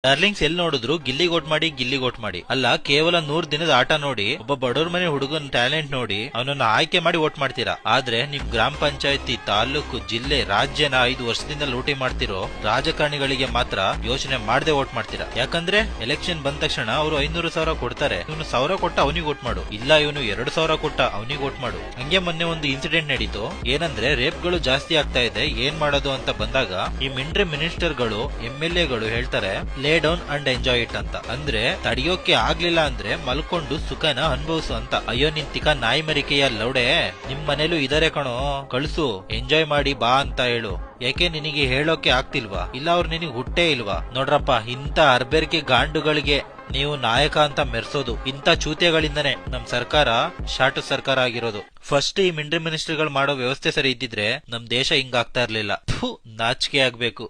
Darlings ಎಲ್ಲಿ ನೋಡಿದ್ರು ಗಿಲ್ಲಿ ಗೋಟ್ ಮಾಡಿ ಅಲ್ಲ, ಕೇವಲ 100 ದಿನದ ಆಟ ನೋಡಿ ಒಬ್ಬ ಬಡವ್ರ ಮನೆ ಹುಡುಗನ ಟ್ಯಾಲೆಂಟ್ ನೋಡಿ ಅವನನ್ನ ಆಯ್ಕೆ ಮಾಡಿ ವೋಟ್ ಮಾಡ್ತೀರಾ. ಆದ್ರೆ ನಿಮ್ ಗ್ರಾಮ ಪಂಚಾಯತಿ, ತಾಲೂಕು, ಜಿಲ್ಲೆ, ರಾಜ್ಯನ 5 ವರ್ಷದಿಂದ ಲೂಟಿ ಮಾಡ್ತಿರೋ ರಾಜಕಾರಣಿಗಳಿಗೆ ಮಾತ್ರ ಯೋಚನೆ ಮಾಡದೆ ವೋಟ್ ಮಾಡ್ತೀರಾ. ಯಾಕಂದ್ರೆ ಎಲೆಕ್ಷನ್ ಬಂದ ತಕ್ಷಣ ಅವರು 500,000 ಕೊಡ್ತಾರೆ, ಇವನು 1,000 ಕೊಟ್ಟ ಅವನಿಗೆ ವೋಟ್ ಮಾಡು, ಇಲ್ಲ ಇವನು 2,000 ಕೊಟ್ಟ ಅವನಿಗೆ ವೋಟ್ ಮಾಡು. ಹಂಗೆ ಮೊನ್ನೆ ಒಂದು ಇನ್ಸಿಡೆಂಟ್ ನಡೀತು. ಏನಂದ್ರೆ ರೇಪ್ ಗಳು ಜಾಸ್ತಿ ಆಗ್ತಾ ಇದೆ, ಏನ್ ಮಾಡೋದು ಅಂತ ಬಂದಾಗ ಈ ಮಿನಿಸ್ಟರ್ ಗಳು, MLA ಗಳು ಹೇಳ್ತಾರೆ ಲೇ ಡೌನ್ ಅಂಡ್ ಎಂಜಾಯ್ ಇಟ್ ಅಂತ. ಅಂದ್ರೆ ತಡಿಯೋಕೆ ಆಗ್ಲಿಲ್ಲ ಅಂದ್ರೆ ಮಲ್ಕೊಂಡು ಸುಖನ ಅನುಭವಿಸು ಅಂತ. ಅಯ್ಯೋ ನಿಂತಿಕ ನಾಯಿ ಮರಿಕೆಯ ಲೌಡೆ, ನಿಮ್ ಮನೇಲೂ ಇದಾರೆ ಕಣೋ, ಕಳ್ಸು, ಎಂಜಾಯ್ ಮಾಡಿ ಬಾ ಅಂತ ಹೇಳು. ಯಾಕೆ ನಿನಗೆ ಹೇಳೋಕೆ ಆಗ್ತಿಲ್ವಾ? ಇಲ್ಲ ಅವ್ರು ನಿನಗೆ ಹುಟ್ಟೇ ಇಲ್ವಾ? ನೋಡ್ರಪ್ಪ, ಇಂತ ಅರ್ಬೇರಿಕೆ ಗಾಂಡುಗಳಿಗೆ ನೀವು ನಾಯಕ ಅಂತ ಮೆರ್ಸೋದು. ಇಂಥ ಚೂತೆಗಳಿಂದನೇ ನಮ್ ಸರ್ಕಾರ ಶಾಟು ಸರ್ಕಾರ ಆಗಿರೋದು. ಫಸ್ಟ್ ಈ ಮಿನಿಸ್ಟರ್ ಗಳು ಮಾಡೋ ವ್ಯವಸ್ಥೆ ಸರಿ ಇದ್ದಿದ್ರೆ ನಮ್ ದೇಶ ಹಿಂಗಾಗ್ತಾ ಇರ್ಲಿಲ್ಲ. ನಾಚಿಕೆ ಆಗ್ಬೇಕು.